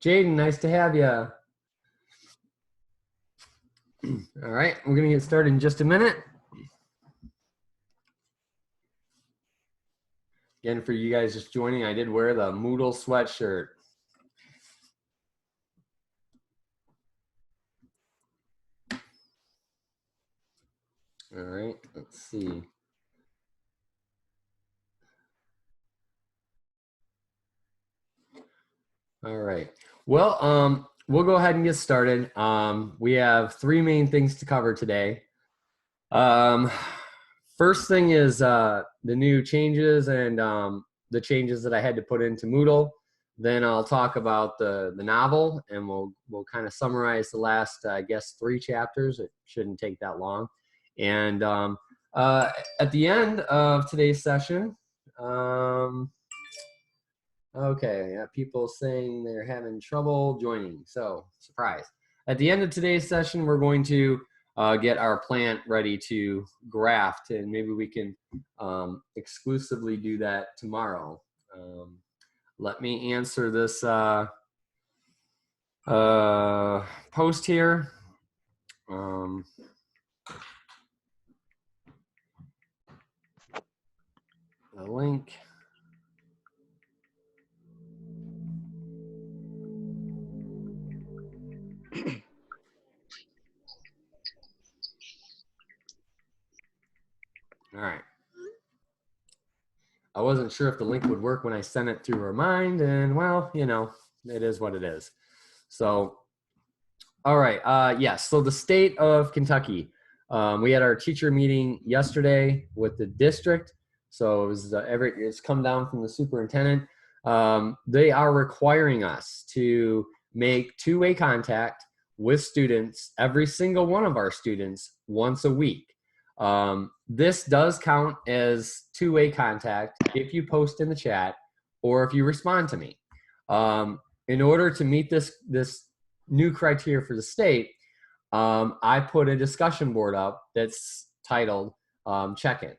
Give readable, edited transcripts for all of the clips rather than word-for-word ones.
Jaden, nice to have you. All right, we're going to get started in just a minute. Again, for you guys just joining, I did wear the Moodle sweatshirt. All right, let's see. All right. Well, we'll go ahead and get started. We have three main things to cover today. First thing is the new changes and the changes that I had to put into Moodle. Then I'll talk about the novel, and we'll kind of summarize the last, I guess, 3 chapters. It shouldn't take that long. And at the end of today's session, okay, yeah, people saying they're having trouble joining, so surprise. At the end of today's session, we're going to get our plant ready to graft, and maybe we can exclusively do that tomorrow. Let me answer this post here. The link. All right. I wasn't sure if the link would work when I sent it through Remind, and well, you know, it is what it is. So, all right. Yes. So the state of Kentucky. We had our teacher meeting yesterday with the district. So it was it's come down from the superintendent. They are requiring us to make two-way contact with students, every single one of our students, once a week. This does count as two-way contact if you post in the chat or if you respond to me. In order to meet this new criteria for the state, I put a discussion board up that's titled check-in.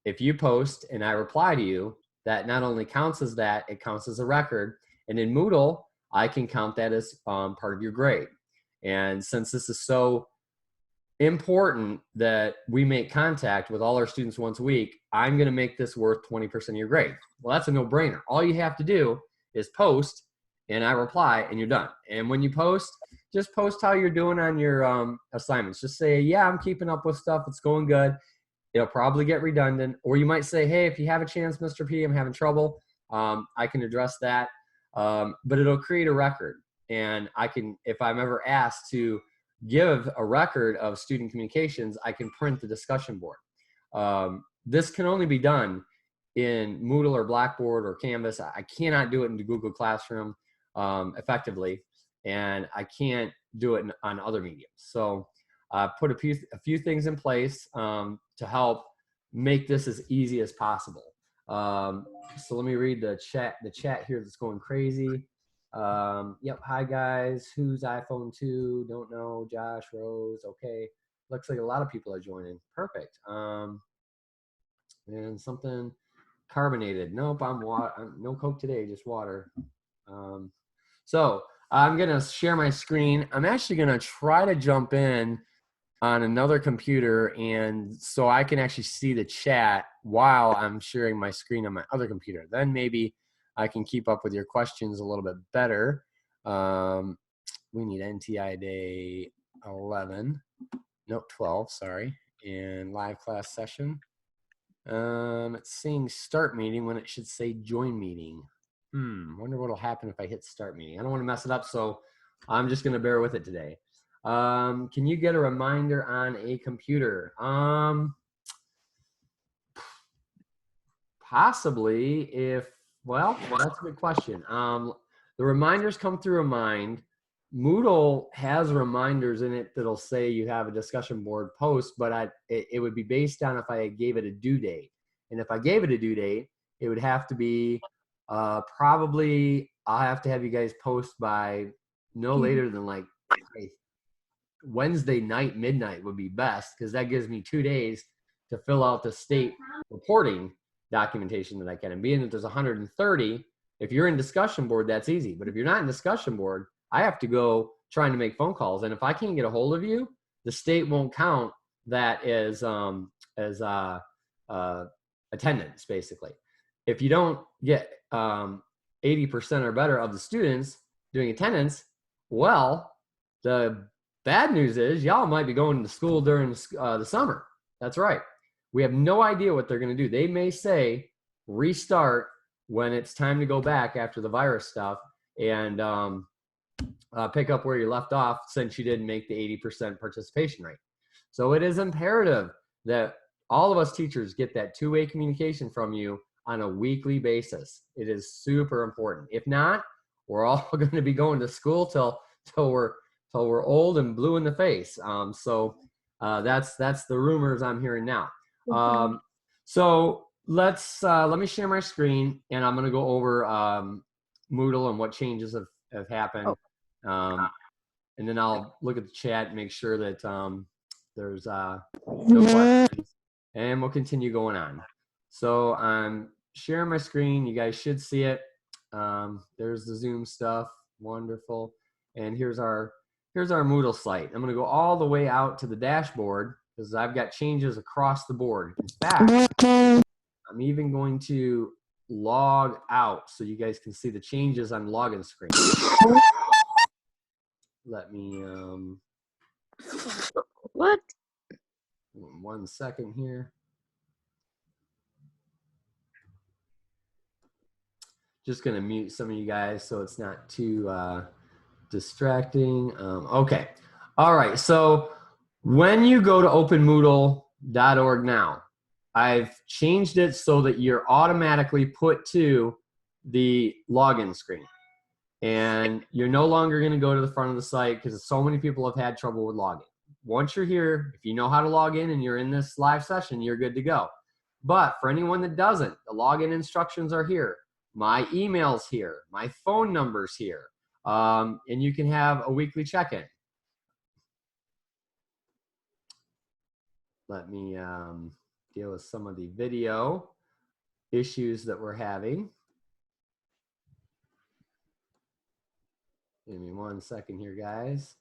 If you post and I reply to you, that not only counts as that, it counts as a record. And in Moodle, I can count that as part of your grade. And since this is so important that we make contact with all our students once a week, I'm going to make this worth 20% of your grade. Well, that's a no-brainer. All you have to do is post, and I reply, and you're done. And when you post, just post how you're doing on your assignments. Just say, yeah, I'm keeping up with stuff. It's going good. It'll probably get redundant. Or you might say, hey, if you have a chance, Mr. P, I'm having trouble. I can address that. But it'll create a record. And I can, if I'm ever asked to give a record of student communications, I can print the discussion board. This can only be done in Moodle or Blackboard or Canvas. I cannot do it in Google Classroom effectively, and I can't do it on other mediums. So I put a few things in place to help make this as easy as possible. So let me read the chat here that's going crazy. Yep, hi guys, who's iPhone 2? Don't know. Josh, Rose, okay. Looks like a lot of people are joining. Perfect. And something carbonated. Nope, I'm no Coke today, just water. So I'm gonna share my screen. I'm actually gonna try to jump in on another computer, and so I can actually see the chat while I'm sharing my screen on my other computer. Then maybe I can keep up with your questions a little bit better. We need NTID 11, no 12, sorry, and live class session. It's saying start meeting when it should say join meeting. Wonder what'll happen if I hit start meeting. I don't want to mess it up, so I'm just gonna bear with it today. Can you get a reminder on a computer? Possibly, if, well, that's a good question. The reminders come through Remind. Moodle has reminders in it that'll say you have a discussion board post, but it would be based on if I gave it a due date. And if I gave it a due date, it would have to be probably, I'll have to have you guys post by no later than like Wednesday night, midnight would be best, because that gives me 2 days to fill out the state reporting documentation that I can. And being that there's 130, If you're in discussion board, that's easy. But if you're not in discussion board, I have to go trying to make phone calls. And if I can't get a hold of you, the state won't count that as attendance, basically. If you don't get 80% or better of the students doing attendance, well, the bad news is y'all might be going to school during the summer. That's right. We have no idea what they're going to do. They may say restart when it's time to go back after the virus stuff and pick up where you left off since you didn't make the 80% participation rate. So it is imperative that all of us teachers get that two-way communication from you on a weekly basis. It is super important. If not, we're all going to be going to school till we're old and blue in the face. So that's the rumors I'm hearing now. So let me share my screen, and I'm going to go over Moodle and what changes have happened. And then I'll look at the chat and make sure that there's no questions, and we'll continue going on. So I'm sharing my screen. You guys should see it. There's the Zoom stuff. Wonderful. And here's our Moodle site. I'm going to go all the way out to the dashboard because I've got changes across the board. In fact, I'm even going to log out so you guys can see the changes on login screen. Let me what? 1 second here. Just gonna mute some of you guys so it's not too distracting. Okay, all right. So when you go to openmoodle.org now, I've changed it so that you're automatically put to the login screen. And you're no longer going to go to the front of the site because so many people have had trouble with login. Once you're here, if you know how to log in and you're in this live session, you're good to go. But for anyone that doesn't, the login instructions are here. My email's here. My phone number's here. And you can have a weekly check-in. Let me deal with some of the video issues that we're having. Give me 1 second here, guys.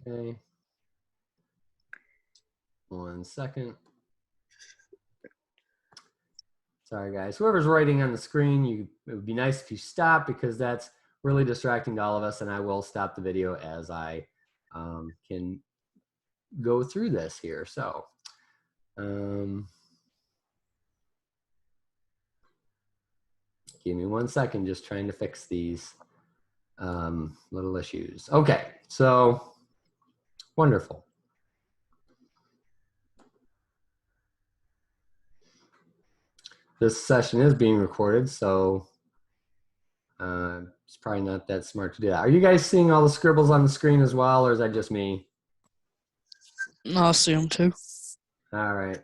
Okay. 1 second. Sorry, guys. Whoever's writing on the screen, it would be nice if you stop because that's really distracting to all of us, and I will stop the video as I can go through this here. So, give me 1 second, just trying to fix these little issues. Okay, so wonderful. This session is being recorded, so it's probably not that smart to do that. Are you guys seeing all the scribbles on the screen as well, or is that just me? No, I see them too. All right.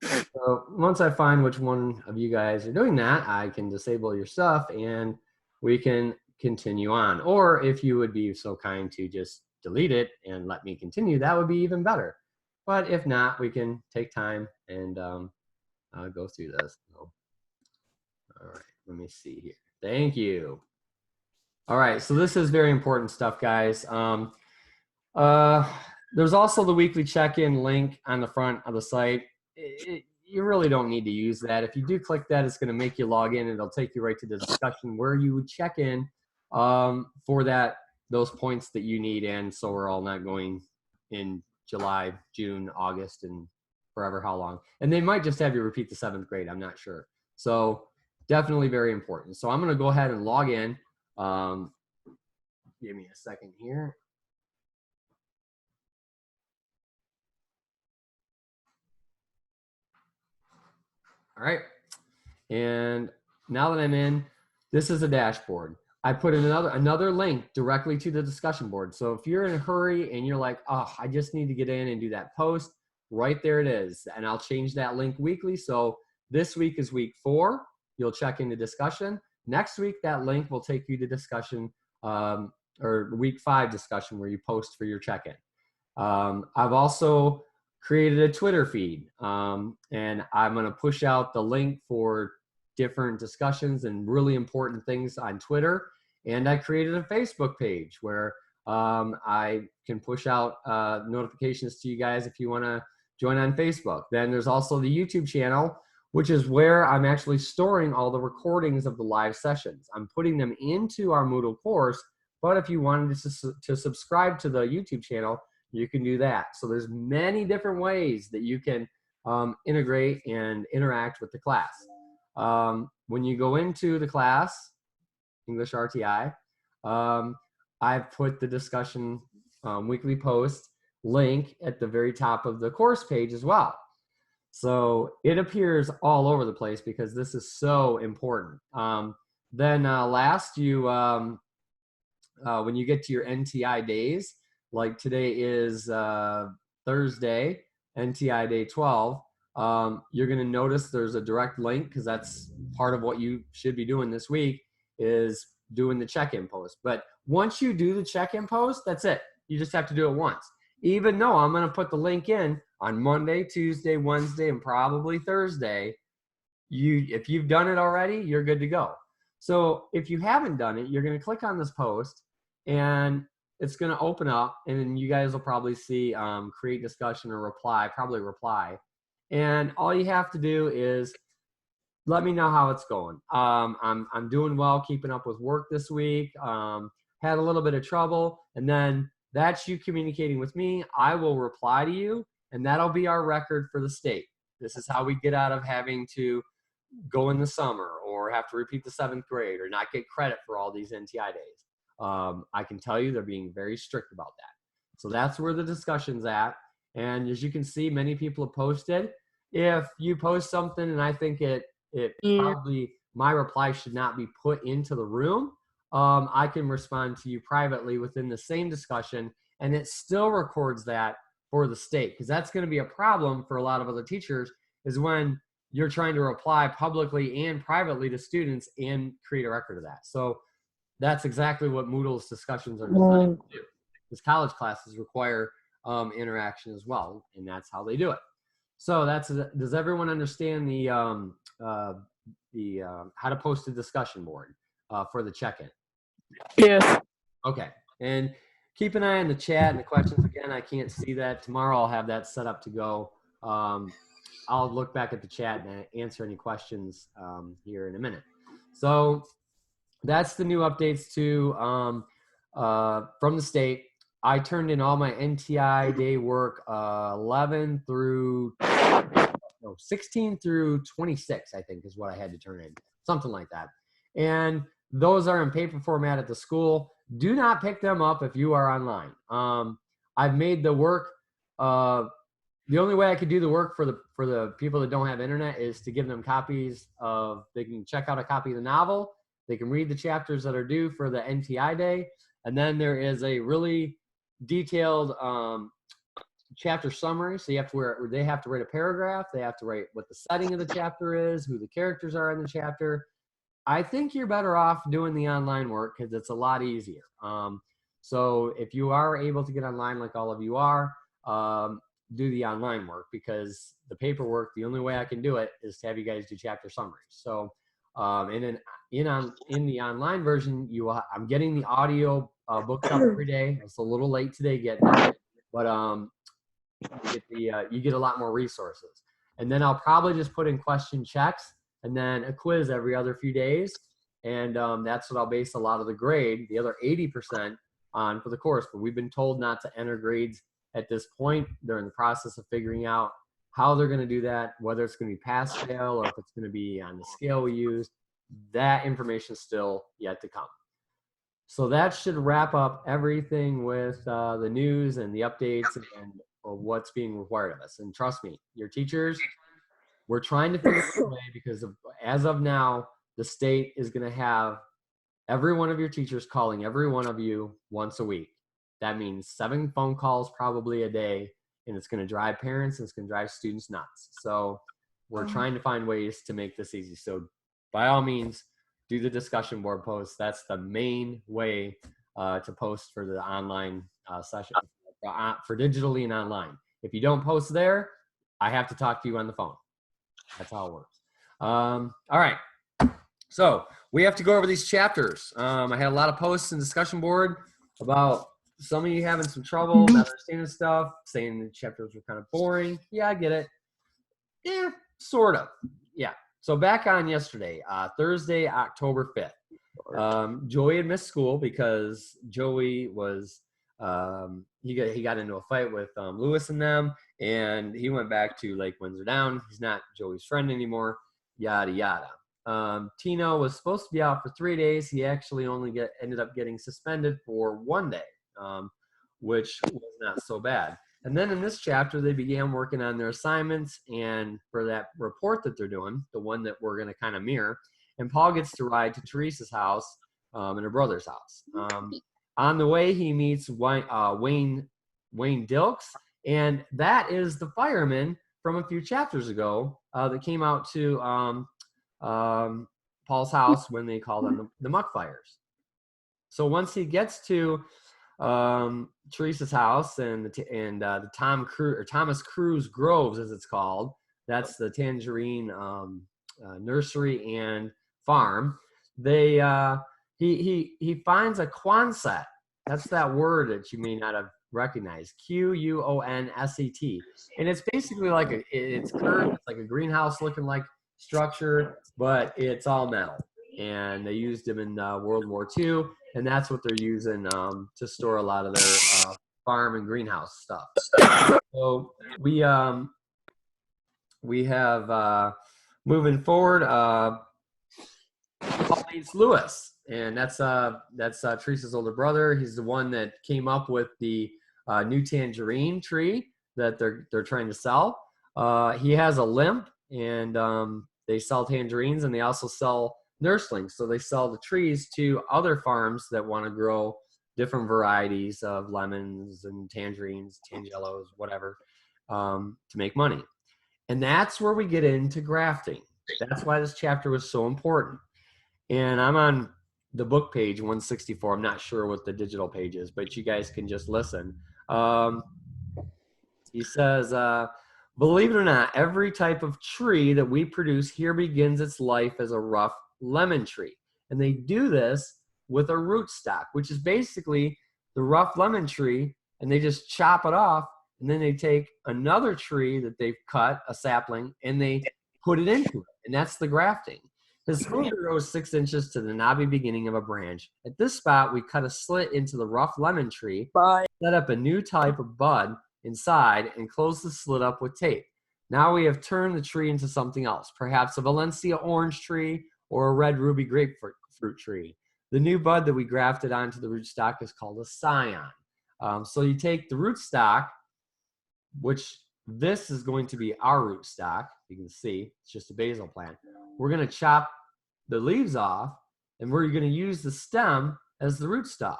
So once I find which one of you guys are doing that, I can disable your stuff and we can continue on. Or if you would be so kind to just delete it and let me continue, that would be even better. But if not, we can take time and go through this. So, all right, let me see here. Thank you. All right, so this is very important stuff, guys. There's also the weekly check-in link on the front of the site. You really don't need to use that. If you do click that, it's going to make you log in. It'll take you right to the discussion where you would check in for those points that you need. And so we're all not going in July, June, August, and forever how long. And they might just have you repeat the 7th grade. I'm not sure. So definitely very important. So I'm going to go ahead and log in. Give me a second here. All right. And now that I'm in, this is a dashboard. I put in another link directly to the discussion board. So if you're in a hurry and you're like, oh, I just need to get in and do that post, right there it is. And I'll change that link weekly. So this week is week 4. You'll check into discussion. Next week, that link will take you to discussion or week 5 discussion where you post for your check-in. I've also created a Twitter feed, and I'm going to push out the link for different discussions and really important things on Twitter. And I created a Facebook page where I can push out notifications to you guys if you want to join on Facebook. Then there's also the YouTube channel, which is where I'm actually storing all the recordings of the live sessions. I'm putting them into our Moodle course, but if you wanted to subscribe to the YouTube channel, you can do that. So there's many different ways that you can integrate and interact with the class. When you go into the class, English RTI, I've put the discussion weekly post link at the very top of the course page as well. So it appears all over the place because this is so important. Then last, when you get to your NTI days, like today is Thursday, NTI day 12, you're going to notice there's a direct link because that's part of what you should be doing this week is doing the check-in post. But once you do the check-in post, that's it. You just have to do it once. Even though I'm going to put the link in on Monday, Tuesday, Wednesday, and probably Thursday, if you've done it already, you're good to go. So if you haven't done it, you're going to click on this post and it's going to open up and you guys will probably see create discussion or reply, probably reply. And all you have to do is let me know how it's going. I'm doing well, keeping up with work this week. Had a little bit of trouble, and then that's you communicating with me. I will reply to you, and that'll be our record for the state. This is how we get out of having to go in the summer or have to repeat the 7th grade or not get credit for all these NTI days. I can tell you they're being very strict about that. So that's where the discussion's at. And as you can see, many people have posted. If you post something and I think it probably, my reply should not be put into the room, I can respond to you privately within the same discussion, and it still records that for the state, because that's going to be a problem for a lot of other teachers is when you're trying to reply publicly and privately to students and create a record of that. So that's exactly what Moodle's discussions are designed to do. Because college classes require interaction as well, and that's how they do it. So does everyone understand the how to post a discussion board for the check-in? Yes. Okay, and keep an eye on the chat and the questions. Again, I can't see that. Tomorrow I'll have that set up to go. I'll look back at the chat and answer any questions here in a minute. So that's the new updates from the state. I turned in all my NTI day work 16 through 26, I think is what I had to turn in, something like that. And those are in paper format at the school. Do not pick them up if you are online. I've made the work. The only way I could do the work for the people that don't have internet is to give them copies of. They can check out a copy of the novel. They can read the chapters that are due for the NTI day, and then there is a really detailed chapter summary. So they have to write a paragraph. They have to write what the setting of the chapter is, who the characters are in the chapter. I think you're better off doing the online work because it's a lot easier. So if you are able to get online like all of you are, do the online work, because the paperwork, the only way I can do it is to have you guys do chapter summaries. So and then in the online version, I'm getting the audio books up every day. It's a little late today getting it, but you get a lot more resources. And then I'll probably just put in question checks and then a quiz every other few days. And that's what I'll base a lot of the grade, the other 80% on for the course. But we've been told not to enter grades at this point. They're in the process of figuring out how they're going to do that, whether it's going to be pass fail or if it's going to be on the scale we use. That information is still yet to come. So that should wrap up everything with the news and the updates and what's being required of us. And trust me, your teachers, we're trying to figure out a way, because as of now, the state is going to have every one of your teachers calling every one of you once a week. That means 7 phone calls probably a day, and it's going to drive parents and it's going to drive students nuts. So we're trying to find ways to make this easy. So by all means, do the discussion board posts. That's the main way to post for the online session. for digitally and online. If you don't post there, I have to talk to you on the phone. That's how it works. All right. So we have to go over these chapters. I had a lot of posts and discussion board about some of you having some trouble not understanding stuff, saying the chapters were kind of boring. Yeah, I get it. Yeah, sort of. Yeah. So back on yesterday, Thursday, October 5th. Joey had missed school because Joey was he got into a fight with Lewis and them, and he went back to Lake Windsor Down. He's not Joey's friend anymore. Yada yada. Tino was supposed to be out for 3 days. He actually only ended up getting suspended for 1 day, which was not so bad. And then in this chapter, they began working on their assignments, and for that report that they're doing, the one that we're going to kind of mirror, and Paul gets to ride to Teresa's house and her brother's house. On the way, he meets Wayne Dilks, and that is the fireman from a few chapters ago that came out to Paul's house when they called on the muck fires. So once he gets to Teresa's house and the Thomas Cruise Groves, as it's called, that's the Tangerine nursery and farm. He finds a Quonset. That's that word that you may not have recognized. Quonset, and it's basically like it's curved. It's like a greenhouse looking like structure, but it's all metal. And they used them in World War II, and that's what they're using to store a lot of their farm and greenhouse stuff. So we have moving forward. Paul meets Lewis, and that's Teresa's older brother. He's the one that came up with the new tangerine tree that they're trying to sell. He has a limp, and they sell tangerines, and they also sell nurslings. So they sell the trees to other farms that want to grow different varieties of lemons and tangerines, tangelos, whatever, to make money. And that's where we get into grafting. That's why this chapter was so important. And I'm on the book page 164. I'm not sure what the digital page is, but you guys can just listen. He says, believe it or not, every type of tree that we produce here begins its life as a rough lemon tree. And they do this with a rootstock, which is basically the rough lemon tree, and they just chop it off, and then they take another tree that they've cut, a sapling, and they put it into it, and that's the grafting. The spruce grows 6 inches to the knobby beginning of a branch. At this spot, we cut a slit into the rough lemon tree, set up a new type of bud inside, and close the slit up with tape. Now we have turned the tree into something else, perhaps a Valencia orange tree or a red ruby grapefruit tree. The new bud that we grafted onto the rootstock is called a scion. So you take the rootstock, which this is going to be our rootstock. You can see it's just a basil plant. We're going to chop the leaves off, and we're going to use the stem as the rootstock.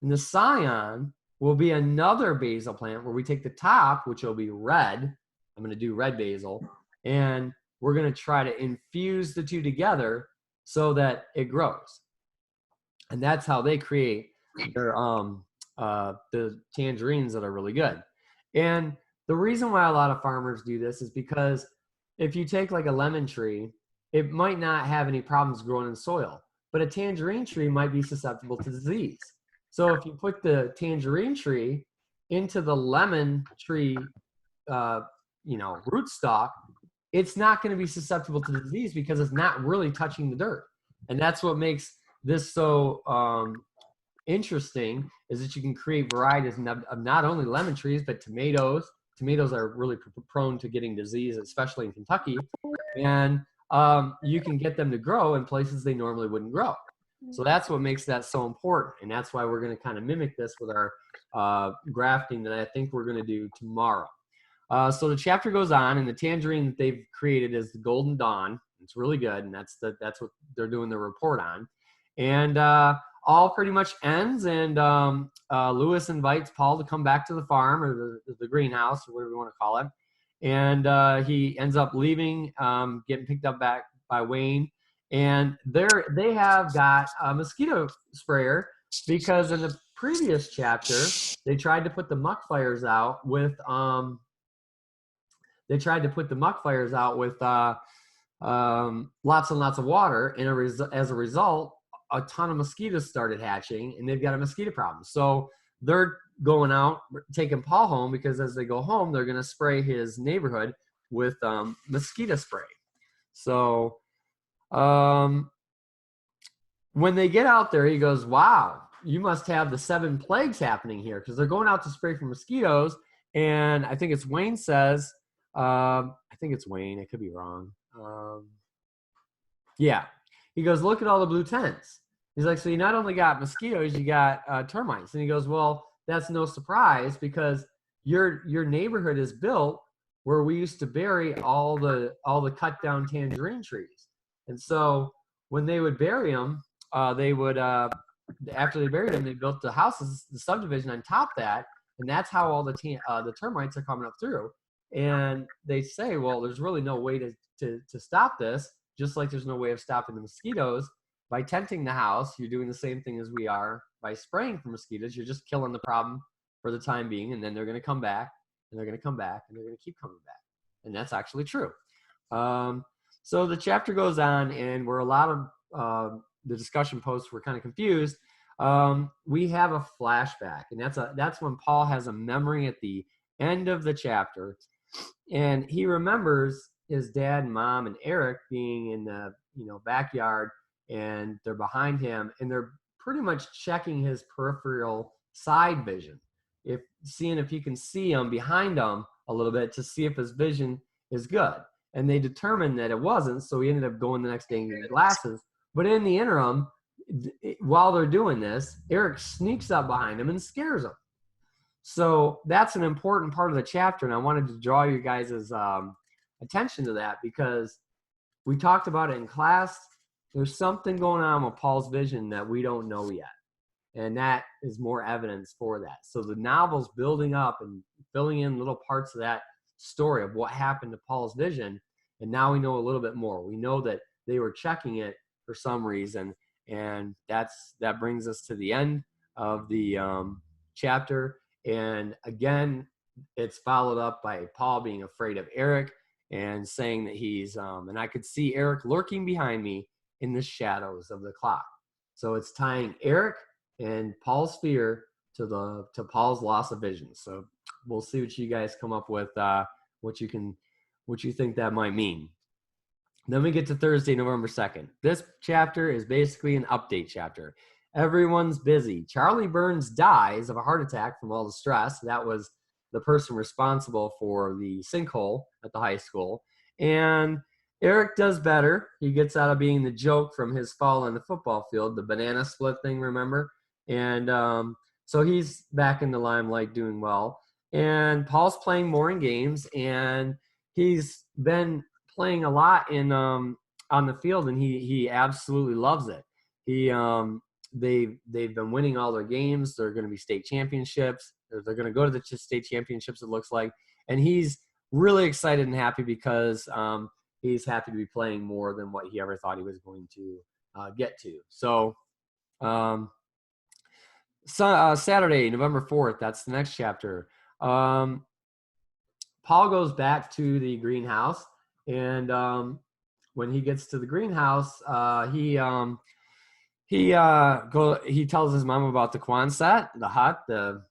And the scion will be another basil plant where we take the top, which will be red. I'm going to do red basil, and we're going to try to infuse the two together so that it grows. And that's how they create their the tangerines that are really good. And the reason why a lot of farmers do this is because if you take like a lemon tree, it might not have any problems growing in soil, but a tangerine tree might be susceptible to disease. So if you put the tangerine tree into the lemon tree, rootstock, it's not going to be susceptible to disease because it's not really touching the dirt. And that's what makes this so interesting, is that you can create varieties of not only lemon trees, but tomatoes. Tomatoes are really prone to getting disease, especially in Kentucky. And you can get them to grow in places they normally wouldn't grow. So that's what makes that so important. And that's why we're going to kind of mimic this with our grafting that I think we're going to do tomorrow. So the chapter goes on, and the tangerine that they've created is the Golden Dawn. It's really good, and that's what they're doing the report on. And all pretty much ends, and Lewis invites Paul to come back to the farm, or the greenhouse, or whatever you want to call it. And he ends up leaving, getting picked up back by Wayne. And they have got a mosquito sprayer, because in the previous chapter, they tried to put the muck fires out with lots and lots of water, and as a result, a ton of mosquitoes started hatching, and they've got a mosquito problem. So they're going out, taking Paul home, because as they go home, they're going to spray his neighborhood with mosquito spray. So when they get out there, he goes, wow, you must have the 7 plagues happening here, because they're going out to spray for mosquitoes. And I think it's Wayne says, I think it's Wayne, I could be wrong. Yeah. He goes, look at all the blue tents. He's like, so you not only got mosquitoes, you got termites. And he goes, well, that's no surprise, because your neighborhood is built where we used to bury all the cut down tangerine trees. And so when they would bury them, they would after they buried them, they built the houses, the subdivision on top of that, and that's how all the termites are coming up through. And they say, well, there's really no way to stop this, just like there's no way of stopping the mosquitoes. By tenting the house, you're doing the same thing as we are by spraying for mosquitoes. You're just killing the problem for the time being, and then they're going to come back, and they're going to come back, and they're going to keep coming back. And that's actually true. So the chapter goes on, and where a lot of the discussion posts were kind of confused, we have a flashback, and that's when Paul has a memory at the end of the chapter, and he remembers his dad and mom and Eric being in the backyard, and they're behind him, and they're pretty much checking his peripheral side vision, seeing if he can see him behind him a little bit to see if his vision is good. And they determined that it wasn't, so he ended up going the next day and getting glasses. But in the interim, while they're doing this, Eric sneaks up behind him and scares him. So that's an important part of the chapter, and I wanted to draw you guys' attention to that, because we talked about it in class. There's something going on with Paul's vision that we don't know yet, and that is more evidence for that. So the novel's building up and filling in little parts of that story of what happened to Paul's vision, and now we know a little bit more. We know that they were checking it for some reason, and that brings us to the end of the chapter. And again, it's followed up by Paul being afraid of Eric and saying that he's and I could see Eric lurking behind me in the shadows of the clock. So it's tying Eric and Paul's fear to Paul's loss of vision. So we'll see what you guys come up with, what you think that might mean. Then we get to Thursday, November 2nd. This chapter is basically an update chapter. Everyone's busy. Charlie Burns dies of a heart attack from all the stress. That was the person responsible for the sinkhole at the high school. And Eric does better. He gets out of being the joke from his fall on the football field, the banana split thing, remember? And so he's back in the limelight doing well. And Paul's playing more in games, and he's been playing a lot in on the field, and he absolutely loves it. They've been winning all their games. They're going to be state championships. They're going to go to the state championships, it looks like. And he's really excited and happy because he's happy to be playing more than what he ever thought he was going to get to. So Saturday, November 4th, that's the next chapter. Paul goes back to the greenhouse, and when he gets to the greenhouse, he tells his mom about the Quonset, the hut, the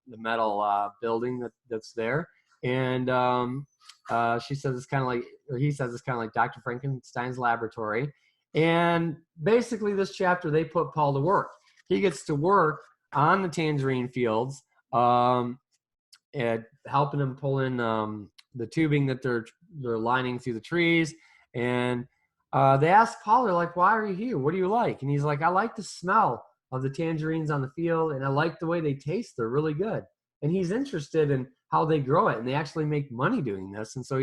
metal building that's there, and she says it's kind of like, or he says it's kind of like Dr. Frankenstein's laboratory. And basically, this chapter they put Paul to work. He gets to work on the tangerine fields, and helping him pull in the tubing that they're lining through the trees. And they ask Paul, they're like, why are you here? What do you like? And he's like, I like the smell of the tangerines on the field, and I like the way they taste. They're really good. And he's interested in how they grow it, and they actually make money doing this. And so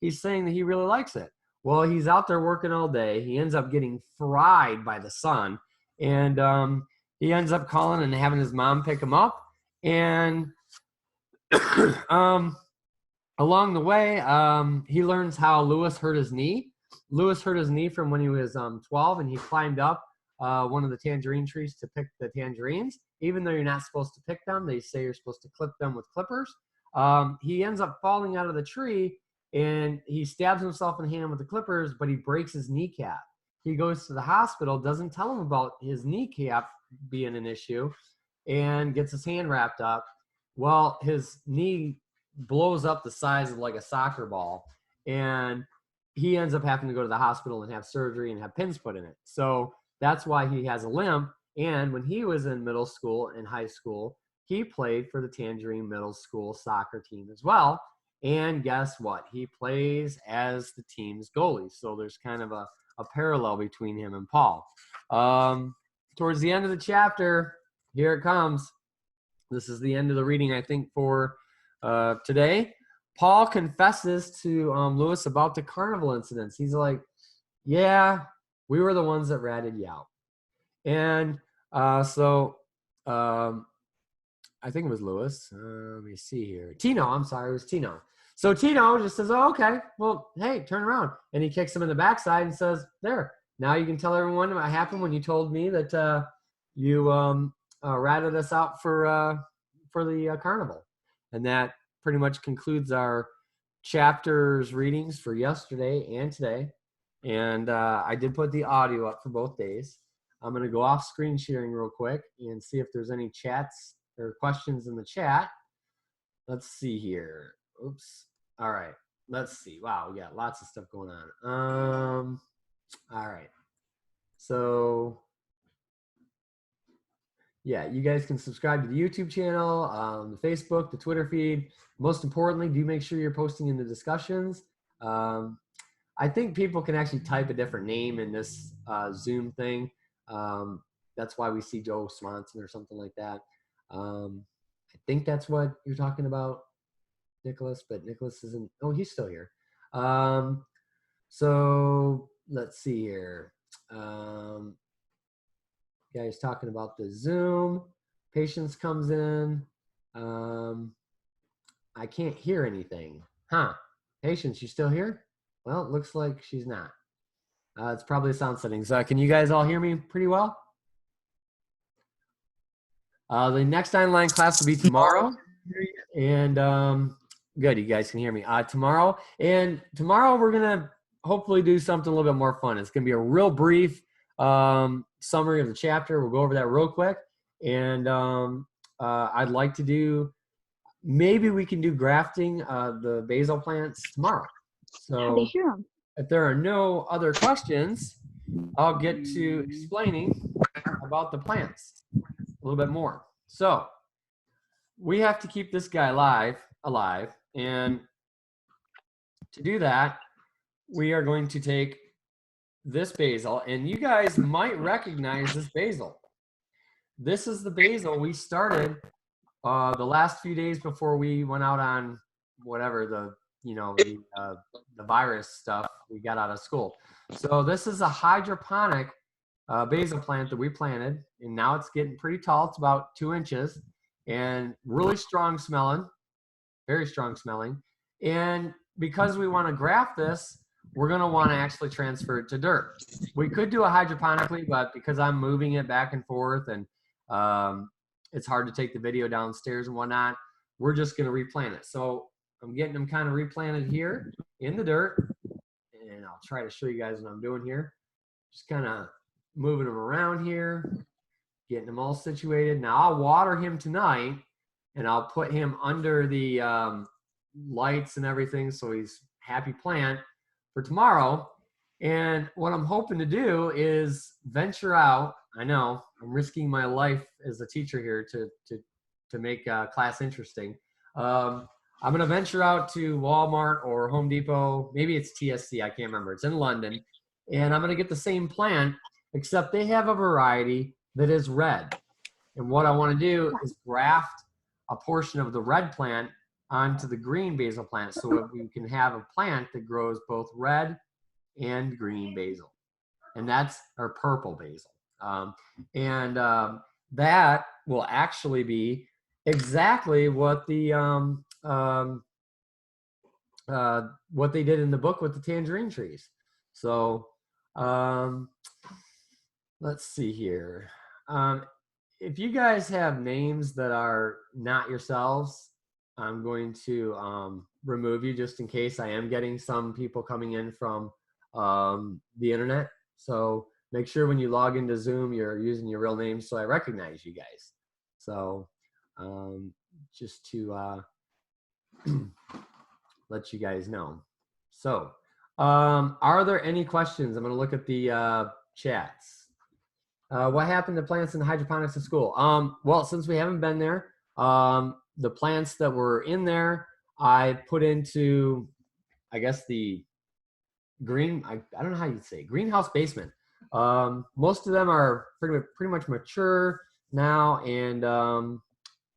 he's saying that he really likes it. Well, he's out there working all day. He ends up getting fried by the sun, and he ends up calling and having his mom pick him up. And along the way, he learns how Lewis hurt his knee. Lewis hurt his knee from when he was 12, and he climbed up one of the tangerine trees to pick the tangerines. even though you're not supposed to pick them. They say you're supposed to clip them with clippers. He ends up falling out of the tree, and he stabs himself in the hand with the clippers, but he breaks his kneecap. He goes to the hospital, doesn't tell him about his kneecap being an issue, and gets his hand wrapped up. Well, his knee blows up the size of like a soccer ball, and he ends up having to go to the hospital and have surgery and have pins put in it. So that's why he has a limp. And when he was in middle school and high school, he played for the Tangerine Middle School soccer team as well. And guess what? He plays as the team's goalie. So there's kind of a parallel between him and Paul. Towards the end of the chapter, here it comes. This is the end of the reading, I think, for today. Paul confesses to Lewis about the carnival incidents. He's like, yeah, we were the ones that ratted you out. And so I think it was Lewis. Let me see here. Tino, I'm sorry, it was Tino. So Tino just says, oh, okay, well, hey, turn around. And he kicks him in the backside and says, there, now you can tell everyone what happened when you told me that you ratted us out for the carnival. And that pretty much concludes our chapters readings for yesterday and today. And I did put the audio up for both days. I'm going to go off screen sharing real quick and see if there's any chats or questions in the chat. Let's see here. Oops. All right. Let's see. Wow, we got lots of stuff going on. All right. So yeah, you guys can subscribe to the YouTube channel, the Facebook, the Twitter feed. Most importantly, do make sure you're posting in the discussions. I think people can actually type a different name in this Zoom thing. That's why we see Joe Swanson or something like that. I think that's what you're talking about, Nicholas, but Nicholas isn't. Oh, he's still here. So let's see here. Guys talking about the Zoom. Patience comes in. I can't hear anything. Huh. Patience, you still here? Well, it looks like she's not. It's probably the sound settings. Can you guys all hear me pretty well? The next online class will be tomorrow. And good, you guys can hear me. Tomorrow we're going to hopefully do something a little bit more fun. It's going to be a real brief summary of the chapter. We'll go over that real quick. And I'd like to do, maybe we can do grafting the basil plants tomorrow. So if there are no other questions, I'll get to explaining about the plants a little bit more. So we have to keep this guy alive. And to do that, we are going to take this basil, and you guys might recognize this basil. This is the basil we started the last few days before we went out on whatever the virus stuff we got out of school. So this is a hydroponic basil plant that we planted, and now it's getting pretty tall. It's about 2 inches and really strong smelling, very strong smelling. And because we want to graft this, we're going to want to actually transfer it to dirt. We could do it hydroponically, but because I'm moving it back and forth and it's hard to take the video downstairs and whatnot, we're just going to replant it. So I'm getting them kind of replanted here in the dirt, and I'll try to show you guys what I'm doing here. Just kind of moving them around here, getting them all situated. Now I'll water him tonight, and I'll put him under the lights and everything so he's happy plant for tomorrow. And what I'm hoping to do is venture out. I know I'm risking my life as a teacher here to make class interesting. I'm going to venture out to Walmart or Home Depot. Maybe it's TSC. I can't remember. It's in London. And I'm going to get the same plant, except they have a variety that is red. And what I want to do is graft a portion of the red plant onto the green basil plant so that we can have a plant that grows both red and green basil. And that's our purple basil. That will actually be exactly what the what they did in the book with the tangerine trees. So let's see here. if you guys have names that are not yourselves, I'm going to remove you just in case. I am getting some people coming in from the internet. So make sure when you log into Zoom, you're using your real name so I recognize you guys. So just to let you guys know. So are there any questions? I'm going to look at the chats. What happened to plants in hydroponics at school? Well, since we haven't been there, the plants that were in there, I put into, I guess, the green, I don't know how you'd say, greenhouse basement. Most of them are pretty much mature now. And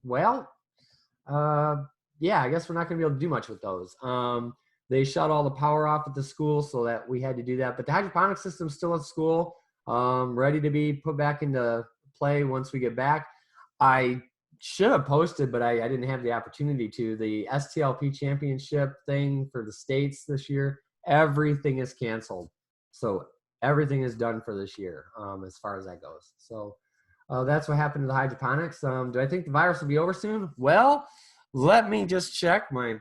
well, yeah, I guess we're not going to be able to do much with those. They shut all the power off at the school, so that we had to do that. But the hydroponic system's still at school, ready to be put back into play once we get back. I should have posted, but I didn't have the opportunity to. The STLP championship thing for the states this year, everything is canceled. So everything is done for this year, as far as that goes. So that's what happened to the hydroponics. Do I think the virus will be over soon? Well, let me just check my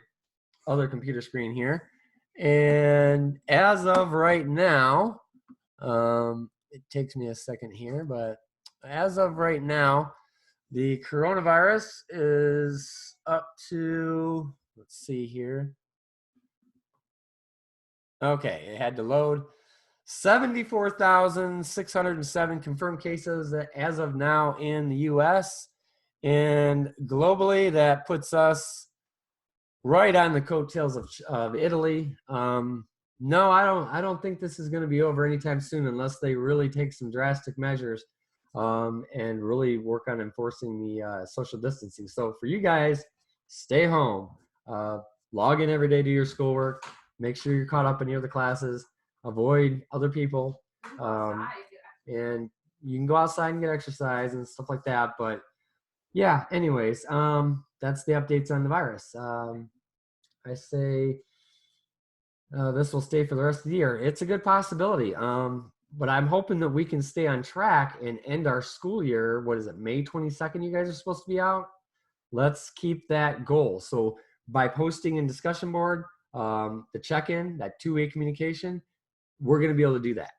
other computer screen here. And as of right now, it takes me a second here, but as of right now, the coronavirus is up to, let's see here. Okay, it had to load. 74,607 confirmed cases as of now in the US. And globally, that puts us right on the coattails of Italy. No, I don't think this is going to be over anytime soon unless they really take some drastic measures and really work on enforcing the social distancing. So for you guys, stay home. Log in every day to your schoolwork. Make sure you're caught up in your other classes. Avoid other people. And you can go outside and get exercise and stuff like that. But yeah, anyways, that's the updates on the virus. I say this will stay for the rest of the year. It's a good possibility. But I'm hoping that we can stay on track and end our school year. What is it, May 22nd? You guys are supposed to be out. Let's keep that goal. So by posting in discussion board, the check-in, that two-way communication, we're going to be able to do that.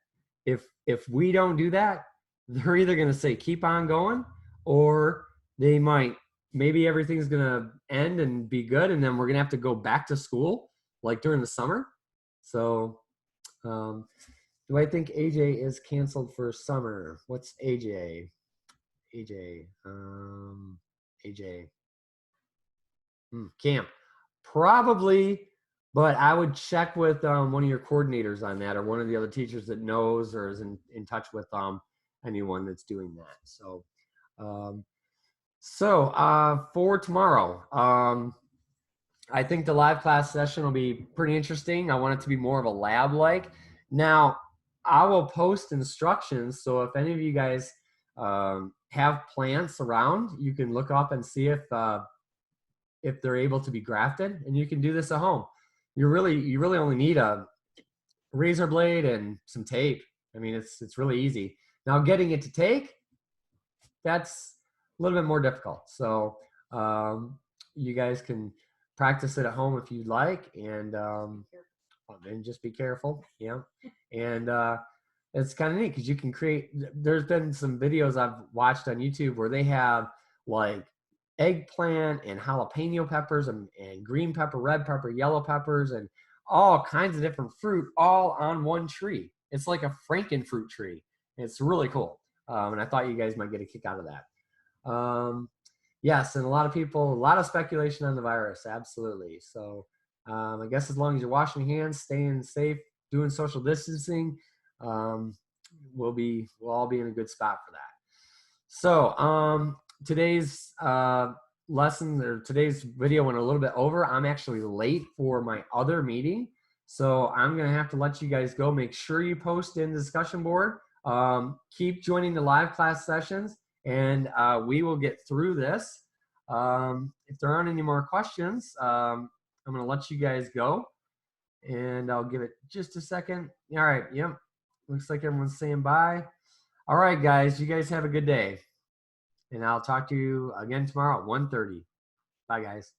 If we don't do that, they're either going to say keep on going, or they might, maybe everything's going to end and be good, and then we're going to have to go back to school like during the summer. So do I think AJ is canceled for summer? What's AJ? AJ. Camp. Probably, but I would check with one of your coordinators on that, or one of the other teachers that knows or is in touch with anyone that's doing that. So, for tomorrow, I think the live class session will be pretty interesting. I want it to be more of a lab-like. Now, I will post instructions, so if any of you guys have plants around, you can look up and see if they're able to be grafted, and you can do this at home. You really only need a razor blade and some tape. I mean, it's really easy. Now, getting it to take, that's a little bit more difficult. So you guys can practice it at home if you'd like, and then just be careful. Yeah. And it's kind of neat because you can create, there's been some videos I've watched on YouTube where they have like eggplant and jalapeno peppers and green pepper, red pepper, yellow peppers, and all kinds of different fruit all on one tree. It's like a frankenfruit tree. It's really cool. And I thought you guys might get a kick out of that. Yes, and a lot of speculation on the virus. Absolutely. So I guess as long as you're washing your hands, staying safe, doing social distancing, we'll all be in a good spot for that. So today's lesson, or today's video, went a little bit over. I'm actually late for my other meeting, so I'm gonna have to let you guys go. Make sure you post in the discussion board. Keep joining the live class sessions, and we will get through this. If there aren't any more questions, I'm gonna let you guys go, and I'll give it just a second. All right, yep. Looks like everyone's saying bye. All right, guys, you guys have a good day. And I'll talk to you again tomorrow at 1:30. Bye, guys.